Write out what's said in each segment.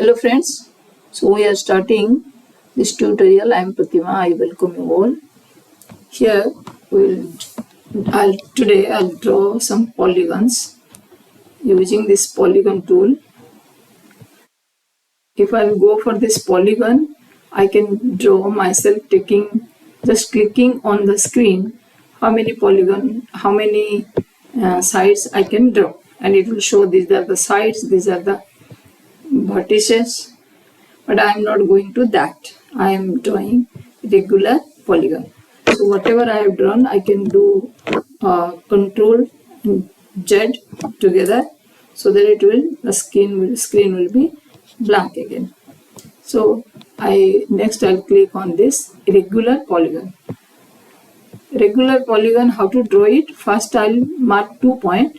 Hello friends, so we are starting this tutorial. I am Pratima. I welcome you all. Here today I'll draw some polygons using this polygon tool. If I'll go for this polygon, I can draw myself just clicking on the screen how many sides I can draw, and it will show these are the sides, these are the vertices. But I am not going to that. I am drawing regular polygon. So whatever I have drawn, I can do Control Z together, so that the screen will be blank again. So next I'll click on this regular polygon. Regular polygon, how to draw it? First I'll mark 2 points,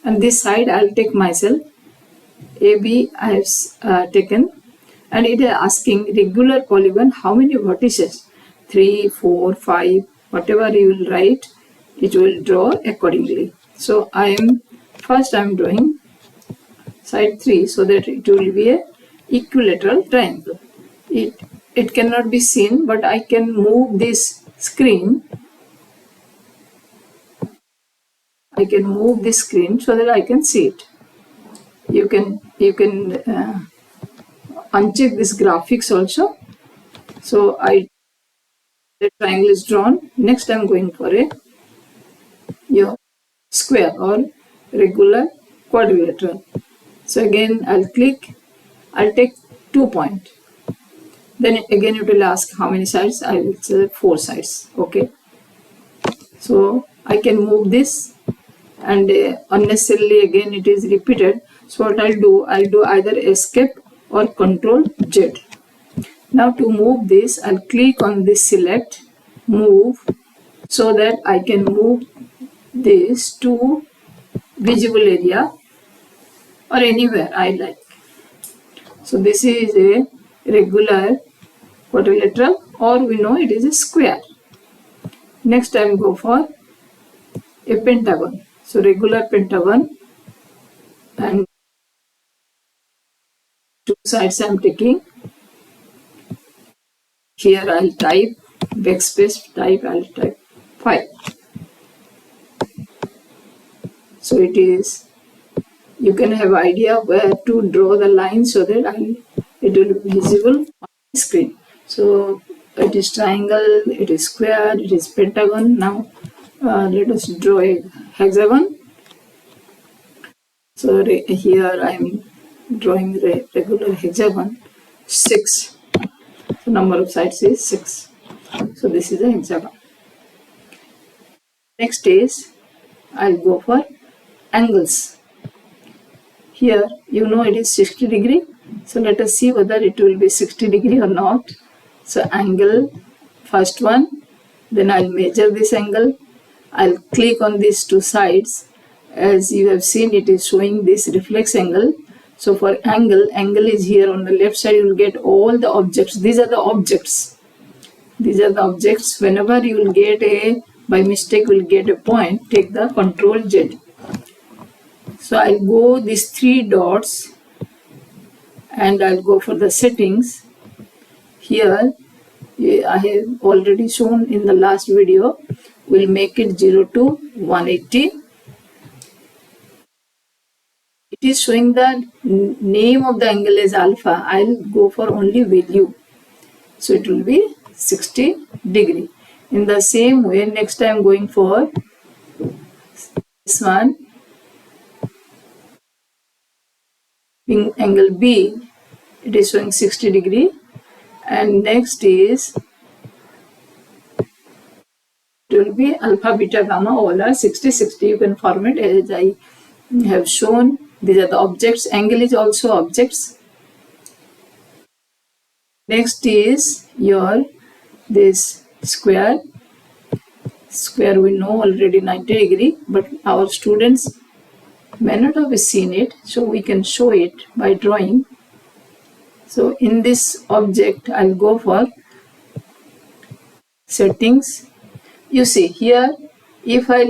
and this side I'll take myself. AB I have taken. And it is asking regular polygon how many vertices, 3, 4, 5, whatever you will write, it will draw accordingly. So first I am drawing side 3, so that it will be a equilateral triangle. It cannot be seen, but I can move this screen. I can move this screen so that I can see it. You can uncheck this graphics also. So the triangle is drawn. Next I am going for your square or regular quadrilateral. So again I'll take 2 points. Then again it will ask how many sides. I will say 4 sides. Okay. So I can move this, and unnecessarily again it is repeated. So what I'll do either escape or Control Z. Now to move this, I'll click on this select, move, so that I can move this to visible area or anywhere I like. So this is a regular quadrilateral, or we know it is a square. Next I will go for a pentagon. So regular pentagon, and 2 sides I am taking. Here I'll type backspace, I'll type 5. So you can have idea where to draw the line so that it will be visible on the screen. So it is triangle, it is square, it is pentagon. Now let us draw a hexagon. So here I am drawing the regular hexagon, 6. So number of sides is 6. So this is a hexagon. Next is I'll go for angles. Here it is 60 degree. So let us see whether it will be 60 degree or not. So angle, first one, then I'll measure this angle. I'll click on these 2 sides. As you have seen, it is showing this reflex angle. So for angle is here on the left side. You will get all the objects. These are the objects. Whenever you will get by mistake will get a point, take the Control Z. So I'll go these 3 dots, and I'll go for the settings. Here I have already shown in the last video. We'll make it 0 to 180. It is showing the name of the angle as alpha. I'll go for only value. So it will be 60 degree. In the same way, next I am going for this one. Angle B, it is showing 60 degree. And next is, it will be alpha, beta, gamma, all are 60, 60. You can form it as I have shown. These are the objects. Angle is also objects. Next is this square. Square we know already 90 degree, but our students may not have seen it, so we can show it by drawing. So in this object, I'll go for settings. You see here, if I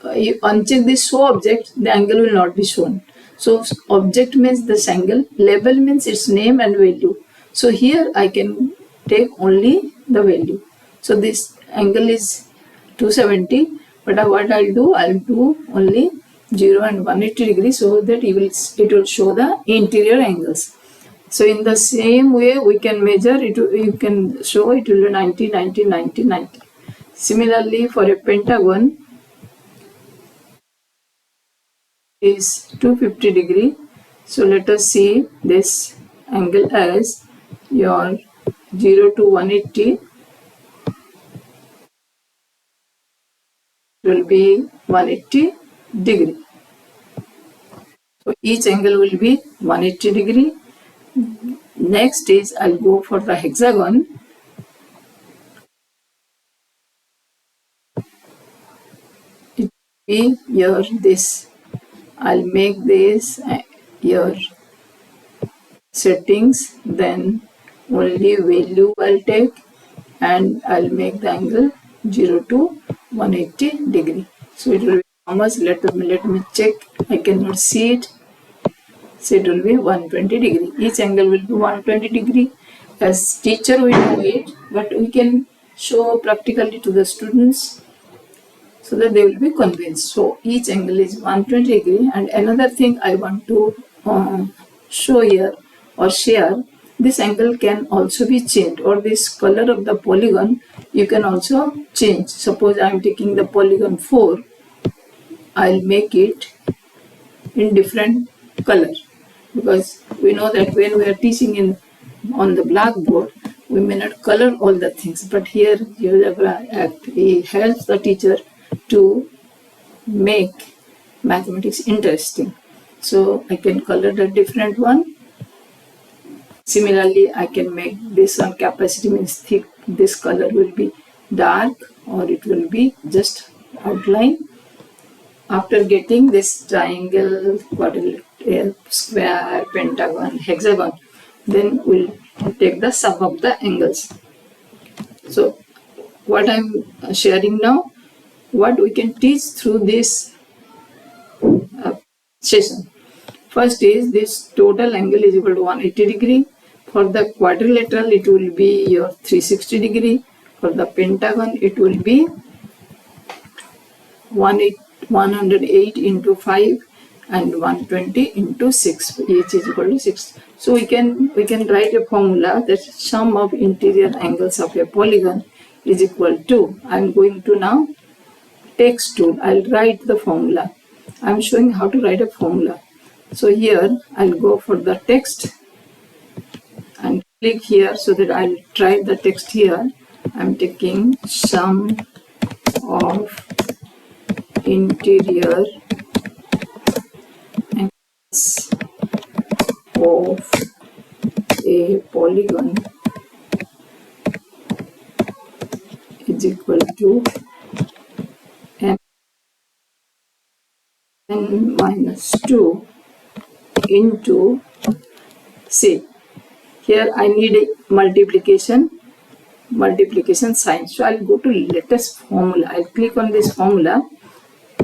uncheck this show object, the angle will not be shown. So object means this angle, label means its name and value. So here I can take only the value. So this angle is 270, but what I'll do only 0 and 180 degrees, so that it will show the interior angles. So in the same way we can measure it, you can show it will be 90, 90, 90, 90. Similarly for a pentagon is 250 degree. So let us see this angle as your 0 to 180 will be 180 degree. So each angle will be 180 degree. Next is I'll go for the hexagon. It will be your this. I'll make this your settings, then only value I'll take, and I'll make the angle 0 to 180 degree. So it will be how much? Let me check. I cannot see it. So it will be 120 degree. Each angle will be 120 degree. As teacher we know it, but we can show practically to the students so that they will be convinced. So each angle is 120 degree. And another thing I want to show here or share, this angle can also be changed, or this color of the polygon you can also change. Suppose I am taking the polygon 4, I'll make it in different color, because we know that when we are teaching on the blackboard we may not color all the things, but here Geogebra app helps the teacher to make mathematics interesting. So I can color the different one. Similarly, I can make this one capacity means thick. This color will be dark, or it will be just outline. After getting this triangle, quadrilateral, square, pentagon, hexagon, then we'll take the sum of the angles. So what I'm sharing now, what we can teach through this session. First is this total angle is equal to 180 degree. For the quadrilateral, it will be your 360 degree. For the pentagon, it will be 108 into 5 and 120 into 6. Each is equal to 6. So we can write a formula that sum of interior angles of a polygon is equal to. I'm going to now text tool. I'll write the formula. I'm showing how to write a formula. So here I'll go for the text and click here so that I'll try the text here. I'm taking sum of interior angles of a polygon is equal to n minus 2 into, say, here I need a multiplication sign. So I'll go to latest formula. I'll click on this formula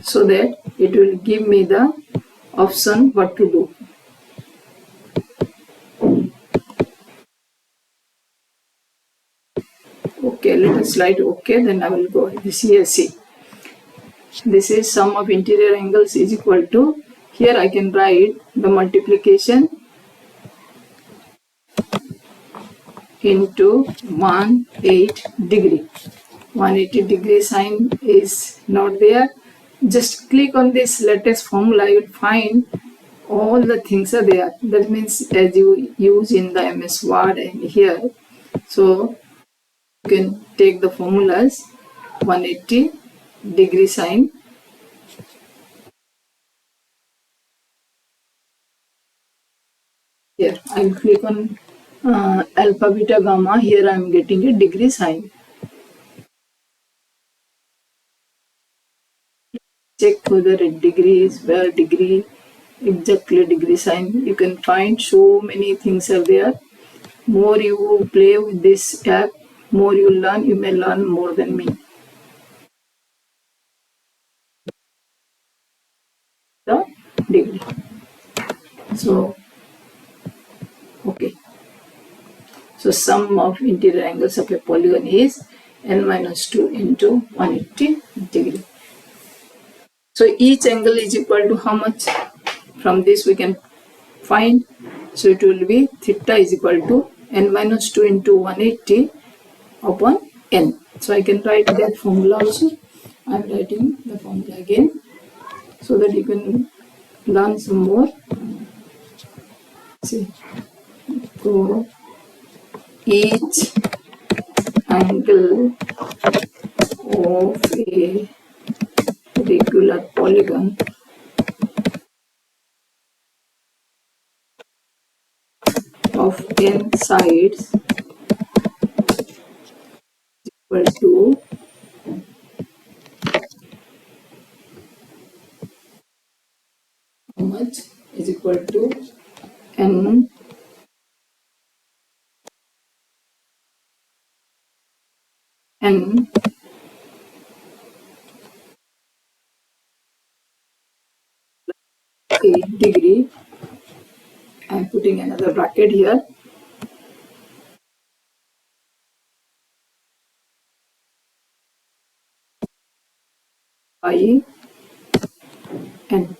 so that it will give me the option what to do. Okay, let us slide OK, then I will go this here. See, this is sum of interior angles is equal to, here I can write the multiplication into 180 degree. 180 degree sign is not there. Just click on this latest formula, you will find all the things are there. That means as you use in the MS Word and here. So you can take the formulas 180 degree sign. Here I will click on alpha, beta, gamma. Here I am getting a degree sign. Check whether a degree is where degree, exactly degree sign. You can find so many things are there. More you play with this app, more you learn. You may learn more than me. The degree. So, okay. So sum of interior angles of a polygon is n minus 2 into 180 degree. So each angle is equal to how much? From this we can find. So it will be theta is equal to n minus 2 into 180 upon n. So I can write that formula also. I am writing the formula again so that you can learn some more. See, so each angle of a regular polygon of n sides equal to how much is equal to n n a degree. I am putting another bracket here. By n.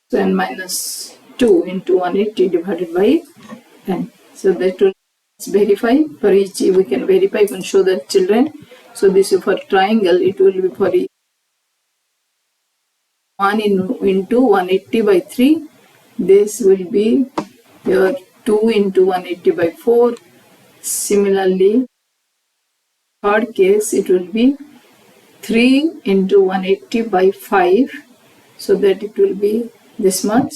So n minus 2 into 180 divided by n. So that will verify. For each we can verify, we can show the children. So this is for triangle, it will be for 1 into 180 by 3. This will be your 2 into 180 by 4. Similarly, third case it will be 3 into 180 by 5. So that it will be this much.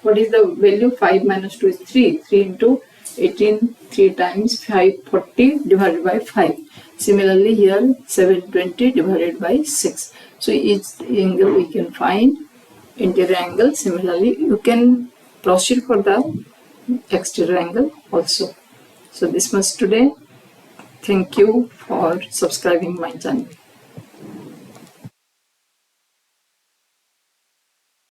What is the value? 5 minus 2 is 3. 3 into 18, 3 times 5, 40 divided by 5. Similarly here 720 divided by 6. So each angle we can find interior angle. Similarly you can proceed for the exterior angle also. So this much today. Thank you for subscribing my channel.